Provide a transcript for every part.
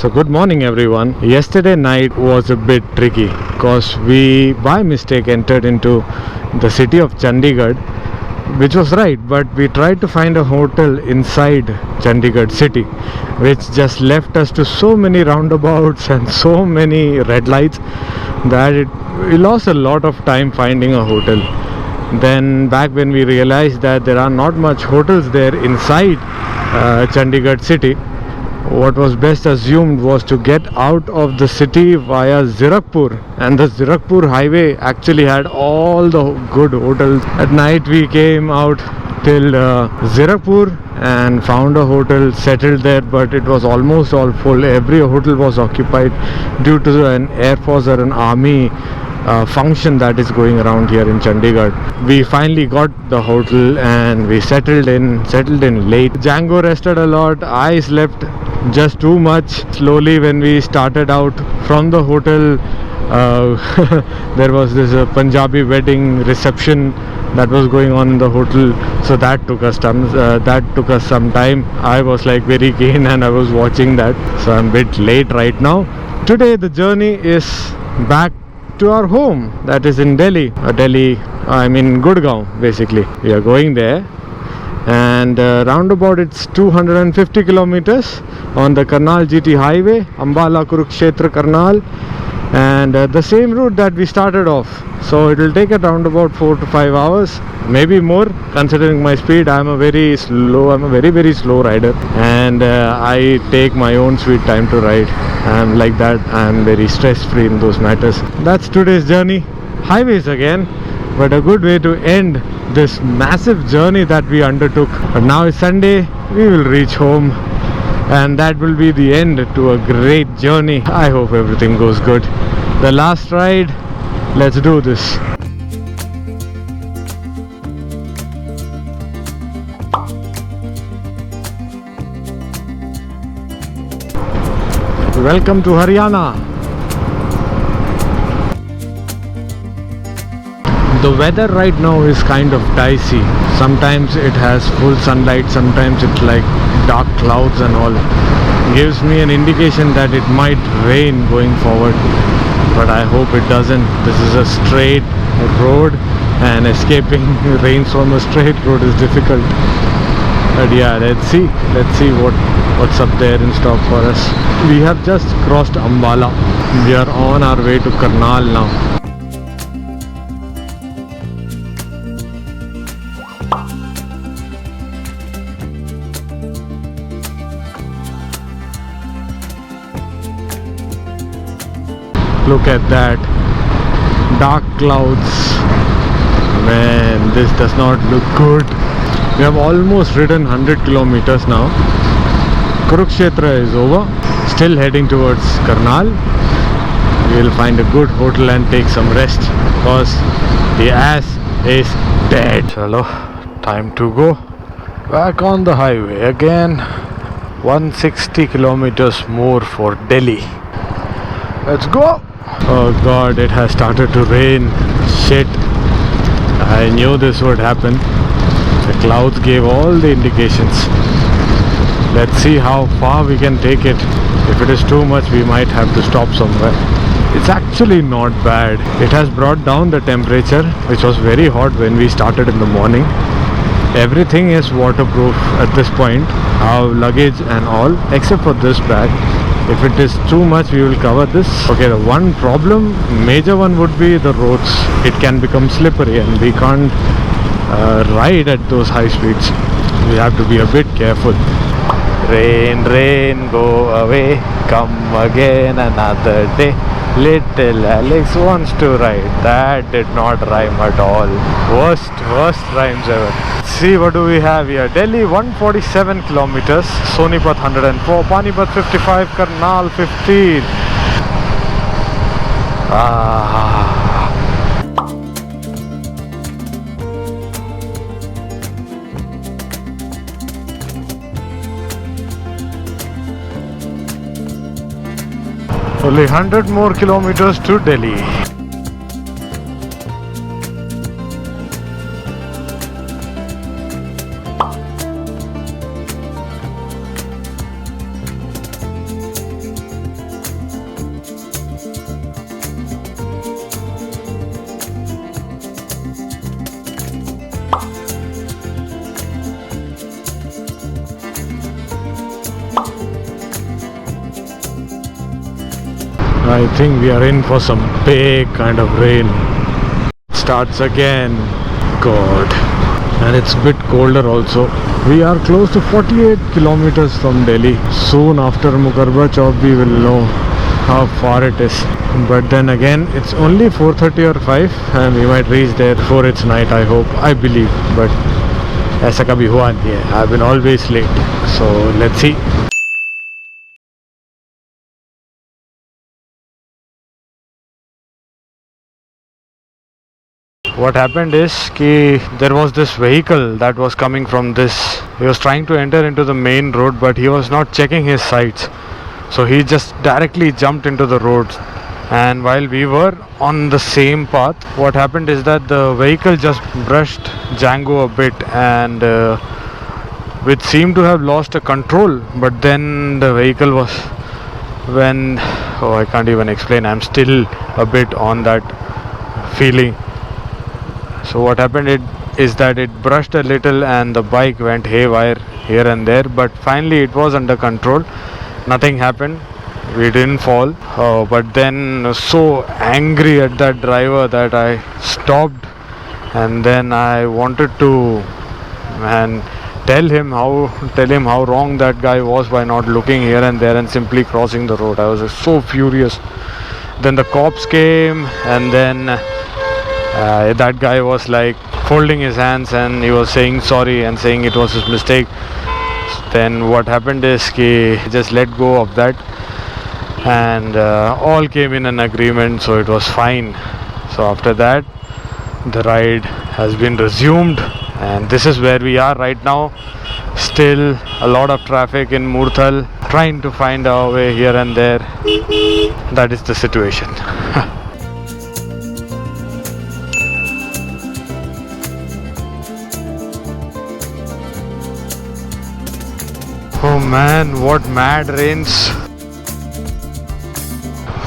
So good morning everyone. Yesterday night was a bit tricky because we by mistake entered into the city of Chandigarh, which was right, but we tried to find a hotel inside Chandigarh city, which just left us to so many roundabouts and so many red lights that we lost a lot of time finding a hotel. Then back when we realized that there are not much hotels there inside Chandigarh city, what was best assumed was to get out of the city via Zirakpur, and the Zirakpur highway actually had all the good hotels. At night we came out till Zirakpur and found a hotel, settled there, but it was almost all full. Every hotel was occupied due to an air force or an army function that is going around here in Chandigarh. We finally got the hotel and we settled in late. Django rested a lot. I slept just too much. Slowly when we started out from the hotel, there was this Punjabi wedding reception that was going on in the hotel, so that took us some time. I was like very keen and I was watching that, so I'm a bit late right now. Today the journey is back to our home, that is in Delhi. Gurgaon basically. We are going there, and roundabout it's 250 kilometers on the Karnal GT highway, Ambala Kurukshetra Karnal, and the same route that we started off. So it will take around about 4 to 5 hours, maybe more, considering my speed. I'm a very very slow rider, and I take my own sweet time to ride. I'm like that. I'm very stress free in those matters. That's today's journey. Highways again, but a good way to end this massive journey that we undertook. But now it's Sunday, we will reach home, and that will be the end to a great journey. I hope everything goes good. The last ride, let's do this. Welcome to Haryana. The weather right now is kind of dicey. Sometimes it has full sunlight, sometimes it's like dark clouds and all. Gives me an indication that it might rain going forward, but I hope it doesn't. This is a straight road, and escaping rain from a straight road is difficult. But yeah, let's see what's up there in stock for us. We have just crossed Ambala. We are on our way to Karnal now. Look at that, dark clouds. Man, this does not look good. We have almost ridden 100 kilometers now. Kurukshetra is over. Still heading towards Karnal. We will find a good hotel and take some rest because the ass is dead. Chalo, time to go back on the highway again. 160 kilometers more for Delhi. Let's go. Oh god, it has started to rain. Shit, I knew this would happen. The clouds gave all the indications. Let's see how far we can take it. If it is too much, we might have to stop somewhere. It's actually not bad. It has brought down the temperature, which was very hot when we started in the morning. Everything is waterproof at this point, our luggage and all, except for this bag. If it is too much, we will cover this. Okay, the one problem, major one, would be the roads. It can become slippery and we can't ride at those high speeds. We have to be a bit careful. Rain, rain, go away, come again another day. Little Alex wants to ride. That did not rhyme at all. Worst rhymes ever. See, what do we have here? Delhi 147 kilometers, Sonipat 104, Panipat 55, Karnal 15. Only 100 more kilometers to Delhi. I think we are in for some big kind of rain. Starts again. God. And it's a bit colder also. We are close to 48 kilometers from Delhi. Soon after Mukarba Chowk we will know how far it is. But then again, it's only 4:30 or 5 and we might reach there before it's night, I hope, I believe. But ऐसा कभी हुआ नहीं है. I've been always late. So let's see. What happened is there was this vehicle that was coming from this. He was trying to enter into the main road, but he was not checking his sights. So he just directly jumped into the road. And while we were on the same path, what happened is that the vehicle just brushed Django a bit, and which seemed to have lost a control. But then the vehicle was I can't even explain. I'm still a bit on that feeling. So what happened is that it brushed a little and the bike went haywire here and there, but finally it was under control. Nothing happened. We didn't fall. But then I was so angry at that driver that I stopped, and then I wanted to tell him how wrong that guy was by not looking here and there and simply crossing the road. I was just so furious. Then the cops came, and then that guy was like folding his hands and he was saying sorry and saying it was his mistake. Then what happened is he just let go of that, and all came in an agreement, so it was fine. So after that the ride has been resumed, and this is where we are right now. Still a lot of traffic in Murthal, trying to find our way here and there. That is the situation. Oh man, what mad rains.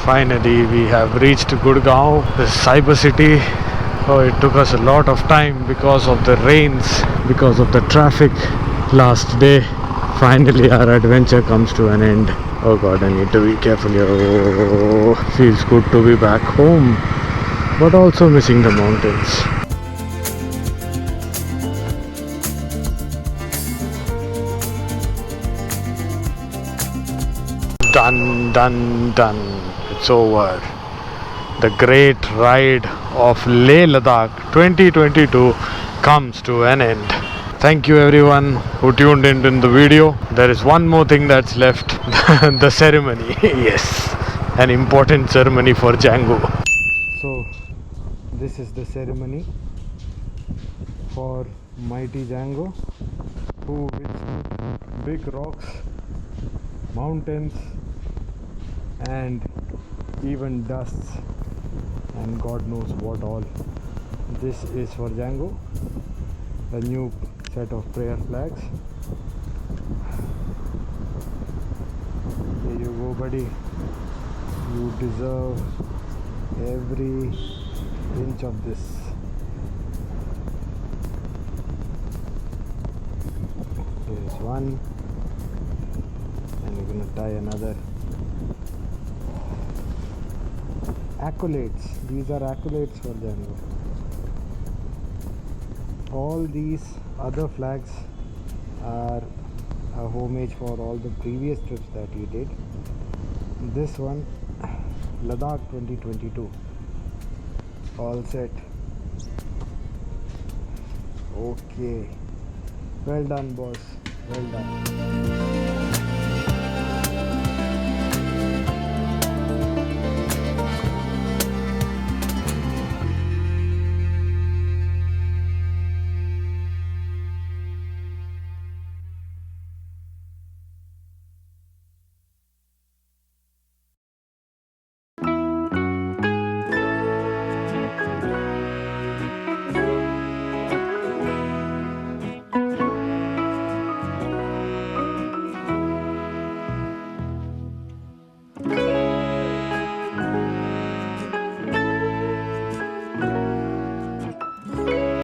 Finally we have reached Gurugram, the cyber city. Oh, it took us a lot of time because of the rains, because of the traffic last day. Finally our adventure comes to an end. Oh god, I need to be careful here. Oh, feels good to be back home, but also missing the mountains. Done. It's over. The great ride of Leh Ladakh 2022 comes to an end. Thank you everyone who tuned in the video. There is one more thing that's left. The ceremony. Yes, an important ceremony for Django. So this is the ceremony for mighty Django, who withstood big rocks, mountains, and even dusts, and God knows what all. This is for Django, a new set of prayer flags. Here you go, buddy. You deserve every inch of this. Here is one, and we're gonna tie another. Accolades. These are accolades for Django. All these other flags are a homage for all the previous trips that he did. This one, Ladakh 2022. All set. Okay. Well done, boss. Well done.